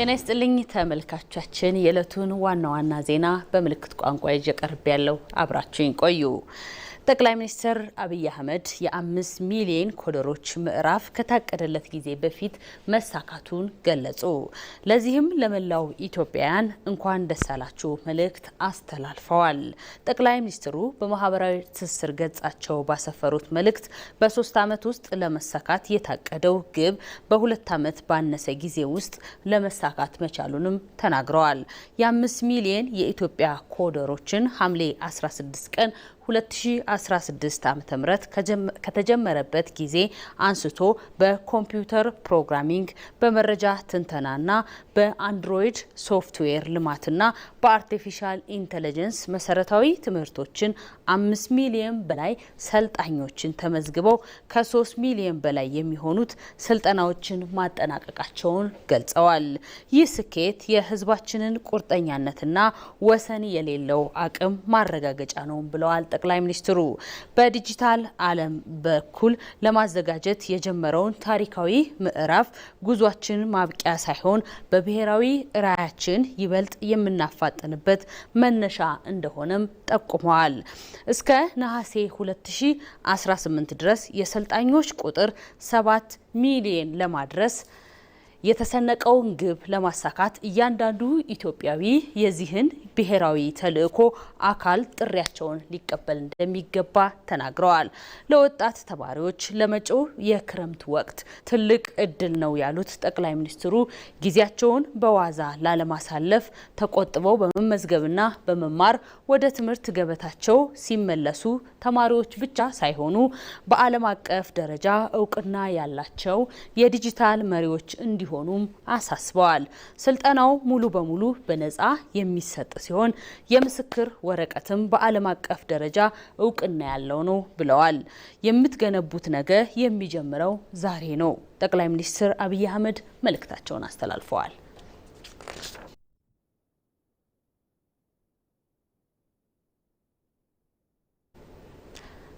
ጤና ይስጥልኝ ተመልካቾቻችን የዕለቱን ዋና ዜና በምልክት ቋንቋ ይዤ ቀርብ ያለው አብራችሁን ቆዩ። ጠቅላይ ሚኒስትር አብይ አህመድ የ5 ሚሊዮን ኮደሮች ምዕራፍ ከታቀደለት ጊዜ በፊት መሳካቱን ገለጹ። ለዚህም ለመላው ኢትዮጵያውያን እንኳን ደስ አላችሁ መልእክት አስተላልፈዋል። ጠቅላይ ሚኒስትሩ በማህበራዊ ትስስር ገጻቸው ባሰፈሩት መልእክት በ3 ዓመት ውስጥ ለመሳካት የታቀደው ግብ በ2 ዓመት ባነሰ ጊዜ ውስጥ ለመሳካት መቻሉንም ተናግረዋል። የ5 ሚሊዮን የኢትዮጵያ ኮደሮችን ሐምሌ 16 ቀን 2016 ዓ.ም ከተጀመረበት ጊዜ አንስቶ በኮምፒውተር ፕሮግራሚንግ በመረጃ ትንተናና በአንድሮይድ ሶፍትዌር ልማትና በአርቲፊሻል ኢንተለጀንስ መሰረታዊ ትምህርቶችን 5 ሚሊዮን በላይ ሰልጣኞችን ተመዝግበው ከ3 ሚሊዮን በላይ የሚሆኑት ስልጠናዎችን ማጠናቀቃቸውን ገልጸዋል። ይህ ስኬት የህዝባችንን ቁርጠኛነትና ወሰን የሌለው አቅም ማረጋገጫ ነው ብለዋል። ጠቅላይ ሚኒስትሩ በዲጂታል ዓለም በኩል ለማዘጋጀት የጀመረውን ታሪካዊ ምዕራፍ ጉዟችን ማብቂያ ሳይሆን በብሔራዊ ራዕያችን ይበልጥ የምናፋጥንበት መነሻ እንደሆነም ጠቁመዋል። እስከ ነሐሴ 2018 ድረስ የሰልጣኞች ቁጥር 7 ሚሊዮን ለማድረስ የተሰነቀውን ግብ ለማሳካት እያንዳንዱ ኢትዮጵያዊ የዚህን ብሔራዊ ተልዕኮ አካል ጥሪያቸውን ሊቀበል እንደሚገባ ተናግረዋል። ለወጣት ተማሪዎች ለመጪው የክረምት ወቅት ትልቅ እድል ነው ያሉት ጠቅላይ ሚኒስትሩ ጊዜያቸውን በዋዛ ላለማሳለፍ ተቆጥበው በመመዝገብና በመማር ወደ ትምህርት ገበታቸው ሲመለሱ ተማሪዎች ብቻ ሳይሆኑ በዓለም አቀፍ ደረጃ እውቅና ያላቸው የዲጂታል መሪዎች እንዲሆኑም አሳስበዋል። ስልጠናው ሙሉ በሙሉ በነፃ የሚሰጥ ሲሆን የምስክር ወረቀትም በዓለም አቀፍ ደረጃ እውቅና ያለው ነው ብለዋል። የምትገነቡት ነገ የሚጀምረው ዛሬ ነው። ጠቅላይ ሚኒስትር አብይ አህመድ መልእክታቸውን አስተላልፈዋል።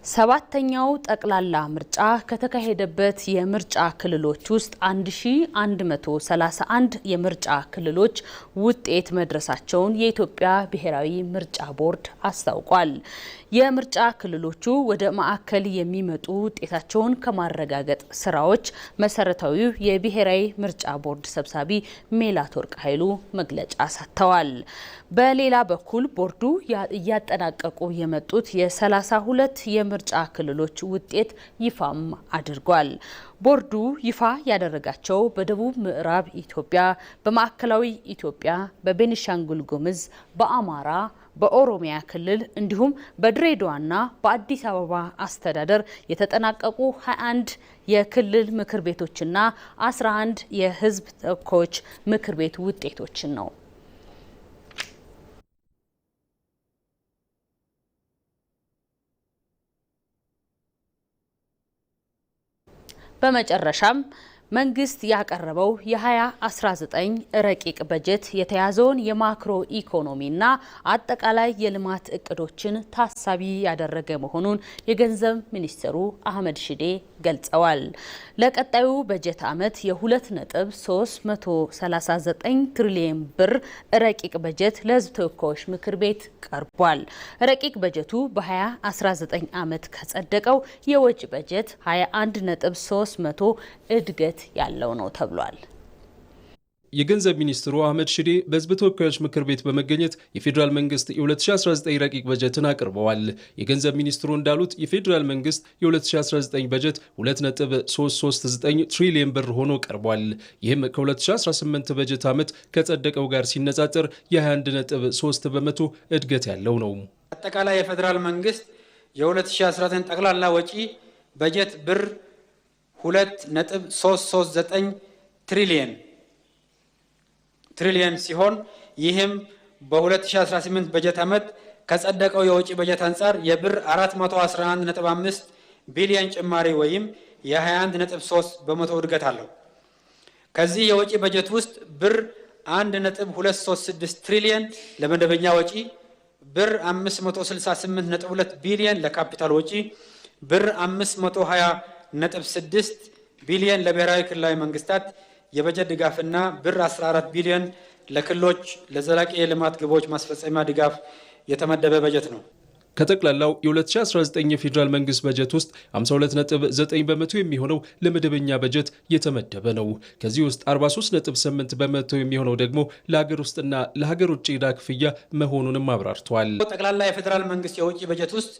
ሰባተኛው ጠቅላላ ምርጫ ከተካሄደበት የምርጫ ክልሎች ውስጥ 1131 የምርጫ ክልሎች ውጤት መድረሳቸውን የኢትዮጵያ ብሔራዊ ምርጫ ቦርድ አስታውቋል። የምርጫ ክልሎቹ ወደ ማዕከል የሚመጡ ውጤታቸውን ከማረጋገጥ ስራዎች መሰረታዊው የብሔራዊ ምርጫ ቦርድ ሰብሳቢ ሜላትወርቅ ኃይሉ መግለጫ ሰጥተዋል። በሌላ በኩል ቦርዱ እያጠናቀቁ የመጡት የ32 የምርጫ ክልሎች ውጤት ይፋም አድርጓል። ቦርዱ ይፋ ያደረጋቸው በደቡብ ምዕራብ ኢትዮጵያ፣ በማዕከላዊ ኢትዮጵያ፣ በቤኒሻንጉል ጉሙዝ፣ በአማራ፣ በኦሮሚያ ክልል እንዲሁም በድሬዳዋና በአዲስ አበባ አስተዳደር የተጠናቀቁ 21 የክልል ምክር ቤቶችና 11 የሕዝብ ተወካዮች ምክር ቤት ውጤቶችን ነው። በመጨረሻም መንግስት ያቀረበው የ2019 ረቂቅ በጀት የተያዘውን የማክሮ ኢኮኖሚና አጠቃላይ የልማት እቅዶችን ታሳቢ ያደረገ መሆኑን የገንዘብ ሚኒስትሩ አህመድ ሺዴ ገልጸዋል። ለቀጣዩ በጀት ዓመት የ2.339 ትሪሊዮን ብር ረቂቅ በጀት ለሕዝብ ተወካዮች ምክር ቤት ቀርቧል። ረቂቅ በጀቱ በ2019 ዓመት ከጸደቀው የወጪ በጀት 21.300 እድገት ያለው ነው ተብሏል። የገንዘብ ሚኒስትሩ አህመድ ሺዴ በሕዝብ ተወካዮች ምክር ቤት በመገኘት የፌዴራል መንግስት የ2019 ረቂቅ በጀትን አቅርበዋል። የገንዘብ ሚኒስትሩ እንዳሉት የፌዴራል መንግስት የ2019 በጀት 2.339 ትሪሊዮን ብር ሆኖ ቀርቧል። ይህም ከ2018 በጀት ዓመት ከጸደቀው ጋር ሲነጻጸር የ21.3 በመቶ እድገት ያለው ነው። አጠቃላይ የፌዴራል መንግስት የ2019 ጠቅላላ ወጪ በጀት ብር 2.339 ትሪሊየን ሲሆን ይህም በ2018 በጀት ዓመት ከጸደቀው የወጪ በጀት አንጻር የብር 411.5 ቢሊዮን ጭማሪ ወይም የ21.3 በመቶ እድገት አለው። ከዚህ የወጪ በጀት ውስጥ ብር 1.236 ትሪሊየን ለመደበኛ ወጪ፣ ብር 568.2 ቢሊዮን ለካፒታል ወጪ፣ ብር 520.6 ቢሊዮን ለብሔራዊ ክልላዊ መንግስታት የበጀት ድጋፍና ብር 14 ቢሊዮን ለክልሎች ለዘላቂ የልማት ግቦች ማስፈጸሚያ ድጋፍ የተመደበ በጀት ነው። ከጠቅላላው የ2019 የፌዴራል መንግስት በጀት ውስጥ 52.9 በመቶ የሚሆነው ለመደበኛ በጀት የተመደበ ነው። ከዚህ ውስጥ 43.8 በመቶ የሚሆነው ደግሞ ለሀገር ውስጥና ለሀገር ውጭ ዕዳ ክፍያ መሆኑንም አብራርተዋል። ጠቅላላ የፌዴራል መንግስት የውጭ በጀት ውስጥ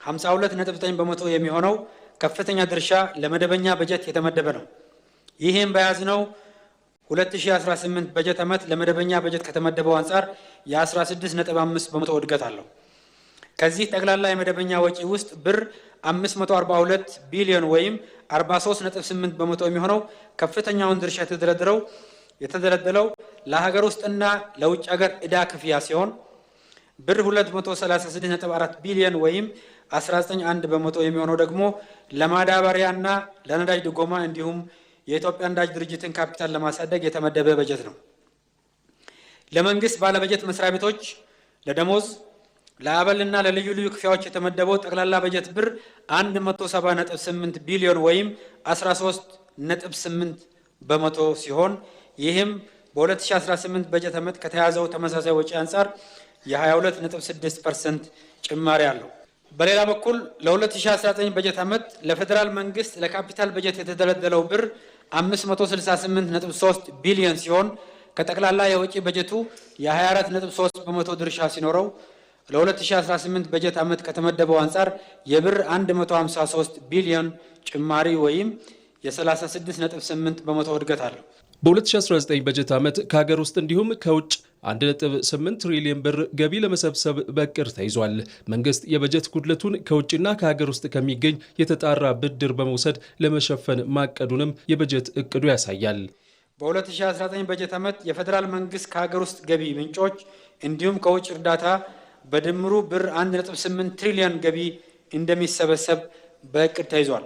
52.9 በመቶ የሚሆነው ከፍተኛ ድርሻ ለመደበኛ በጀት የተመደበ ነው። ይህም በያዝነው 2018 በጀት ዓመት ለመደበኛ በጀት ከተመደበው አንጻር የ16.5 በመቶ እድገት አለው። ከዚህ ጠቅላላ የመደበኛ ወጪ ውስጥ ብር 542 ቢሊዮን ወይም 43.8 በመቶ የሚሆነው ከፍተኛውን ድርሻ የተደለደለው ለሀገር ውስጥና ለውጭ ሀገር ዕዳ ክፍያ ሲሆን ብር 236.4 ቢሊዮን ወይም 19.1 በመቶ የሚሆነው ደግሞ ለማዳበሪያና ለነዳጅ ድጎማ እንዲሁም የኢትዮጵያ ነዳጅ ድርጅትን ካፒታል ለማሳደግ የተመደበ በጀት ነው። ለመንግስት ባለበጀት መስሪያ ቤቶች ለደሞዝ ለአበልና ለልዩ ልዩ ክፍያዎች የተመደበው ጠቅላላ በጀት ብር 170.8 ቢሊዮን ወይም 13.8 በመቶ ሲሆን ይህም በ2018 በጀት ዓመት ከተያዘው ተመሳሳይ ወጪ አንጻር የ22.6% ጭማሪ አለው። በሌላ በኩል ለ2019 በጀት ዓመት ለፌዴራል መንግስት ለካፒታል በጀት የተደለደለው ብር 568.3 ቢሊዮን ሲሆን ከጠቅላላ የወጪ በጀቱ የ24.3 በመቶ ድርሻ ሲኖረው ለ2018 በጀት ዓመት ከተመደበው አንጻር የብር 153 ቢሊዮን ጭማሪ ወይም የ36.8 በመቶ እድገት አለው። በ2019 በጀት ዓመት ከሀገር ውስጥ እንዲሁም ከውጭ 1.8 ትሪሊዮን ብር ገቢ ለመሰብሰብ በእቅድ ተይዟል። መንግስት የበጀት ጉድለቱን ከውጭና ከሀገር ውስጥ ከሚገኝ የተጣራ ብድር በመውሰድ ለመሸፈን ማቀዱንም የበጀት እቅዱ ያሳያል። በ2019 በጀት ዓመት የፌዴራል መንግስት ከሀገር ውስጥ ገቢ ምንጮች እንዲሁም ከውጭ እርዳታ በድምሩ ብር 1.8 ትሪሊዮን ገቢ እንደሚሰበሰብ በእቅድ ተይዟል።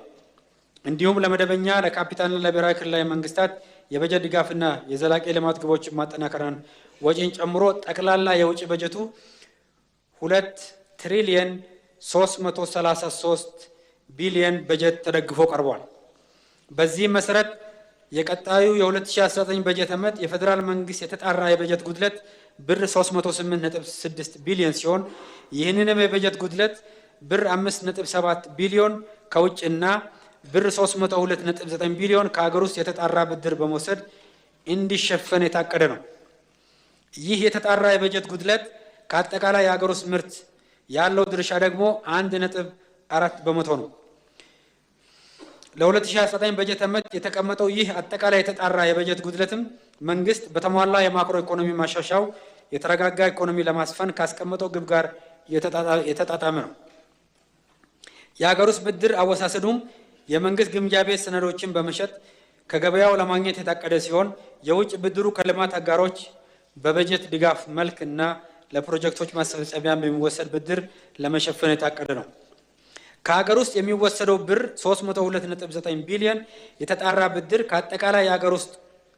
እንዲሁም ለመደበኛ ለካፒታልና ለብሔራዊ ክልላዊ መንግስታት የበጀት ድጋፍና የዘላቂ ልማት ግቦች ማጠናከሪያን ወጪን ጨምሮ ጠቅላላ የውጭ በጀቱ 2 ትሪሊዮን 333 ቢሊዮን በጀት ተደግፎ ቀርቧል። በዚህም መሰረት የቀጣዩ የ2019 በጀት ዓመት የፌዴራል መንግስት የተጣራ የበጀት ጉድለት ብር 308.6 ቢሊዮን ሲሆን ይህንንም የበጀት ጉድለት ብር 5.7 ቢሊዮን ከውጭና ብር 302.9 ቢሊዮን ከሀገር ውስጥ የተጣራ ብድር በመውሰድ እንዲሸፈን የታቀደ ነው። ይህ የተጣራ የበጀት ጉድለት ከአጠቃላይ የሀገር ውስጥ ምርት ያለው ድርሻ ደግሞ 1.4 በመቶ ነው። ለ2019 በጀት ዓመት የተቀመጠው ይህ አጠቃላይ የተጣራ የበጀት ጉድለትም መንግስት በተሟላ የማክሮ ኢኮኖሚ ማሻሻያው የተረጋጋ ኢኮኖሚ ለማስፈን ካስቀመጠው ግብ ጋር የተጣጣመ ነው። የሀገር ውስጥ ብድር አወሳሰዱም የመንግስት ግምጃ ቤት ሰነዶችን በመሸጥ ከገበያው ለማግኘት የታቀደ ሲሆን የውጭ ብድሩ ከልማት አጋሮች በበጀት ድጋፍ መልክ እና ለፕሮጀክቶች ማስፈጸሚያ በሚወሰድ ብድር ለመሸፈን የታቀደ ነው። ከሀገር ውስጥ የሚወሰደው ብር 302.9 ቢሊዮን የተጣራ ብድር ከአጠቃላይ የሀገር ውስጥ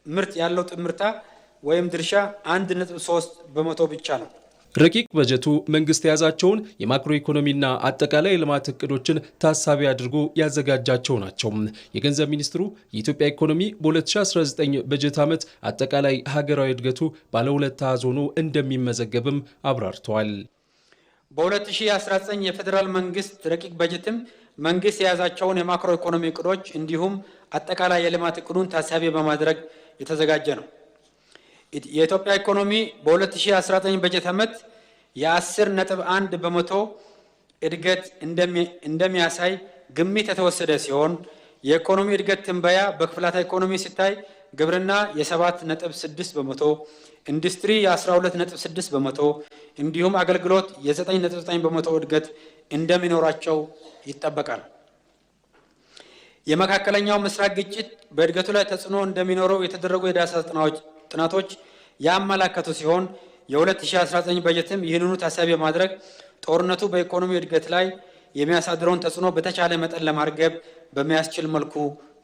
ምርት ያለው ጥምርታ ወይም ድርሻ 1.3 በመቶ ብቻ ነው። ረቂቅ በጀቱ መንግስት የያዛቸውን የማክሮ ኢኮኖሚና አጠቃላይ የልማት እቅዶችን ታሳቢ አድርጎ ያዘጋጃቸው ናቸው። የገንዘብ ሚኒስትሩ የኢትዮጵያ ኢኮኖሚ በ2019 በጀት ዓመት አጠቃላይ ሀገራዊ እድገቱ ባለ 2 አሃዝ ሆኖ እንደሚመዘገብም አብራርተዋል። በ2019 የፌዴራል መንግስት ረቂቅ በጀትም መንግስት የያዛቸውን የማክሮ ኢኮኖሚ እቅዶች እንዲሁም አጠቃላይ የልማት እቅዱን ታሳቢ በማድረግ የተዘጋጀ ነው። የኢትዮጵያ ኢኮኖሚ በ2019 በጀት ዓመት የ10.1 በመቶ እድገት እንደሚያሳይ ግምት የተወሰደ ሲሆን የኢኮኖሚ እድገት ትንበያ በክፍላታ ኢኮኖሚ ሲታይ ግብርና የ7.6 በመቶ፣ ኢንዱስትሪ የ12.6 በመቶ እንዲሁም አገልግሎት የ9.9 በመቶ እድገት እንደሚኖራቸው ይጠበቃል። የመካከለኛው ምስራቅ ግጭት በእድገቱ ላይ ተጽዕኖ እንደሚኖረው የተደረጉ የዳሰሳ ጥናቶች ያመላከቱ ሲሆን የ2019 በጀትም ይህንኑ ታሳቢ በማድረግ ጦርነቱ በኢኮኖሚ እድገት ላይ የሚያሳድረውን ተጽዕኖ በተቻለ መጠን ለማርገብ በሚያስችል መልኩ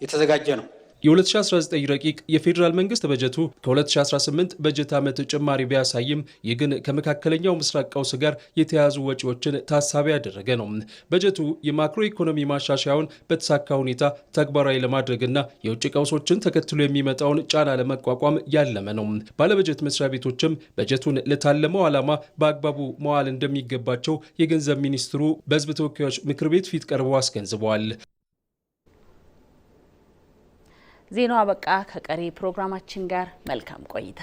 የተዘጋጀ ነው። የ2019 ረቂቅ የፌዴራል መንግስት በጀቱ ከ2018 በጀት ዓመት ጭማሪ ቢያሳይም ይህ ግን ከመካከለኛው ምስራቅ ቀውስ ጋር የተያያዙ ወጪዎችን ታሳቢ ያደረገ ነው። በጀቱ የማክሮ ኢኮኖሚ ማሻሻያውን በተሳካ ሁኔታ ተግባራዊ ለማድረግና የውጭ ቀውሶችን ተከትሎ የሚመጣውን ጫና ለመቋቋም ያለመ ነው። ባለበጀት መስሪያ ቤቶችም በጀቱን ለታለመው ዓላማ በአግባቡ መዋል እንደሚገባቸው የገንዘብ ሚኒስትሩ በሕዝብ ተወካዮች ምክር ቤት ፊት ቀርበው አስገንዝበዋል። ዜናው አበቃ። ከቀሪ ፕሮግራማችን ጋር መልካም ቆይታ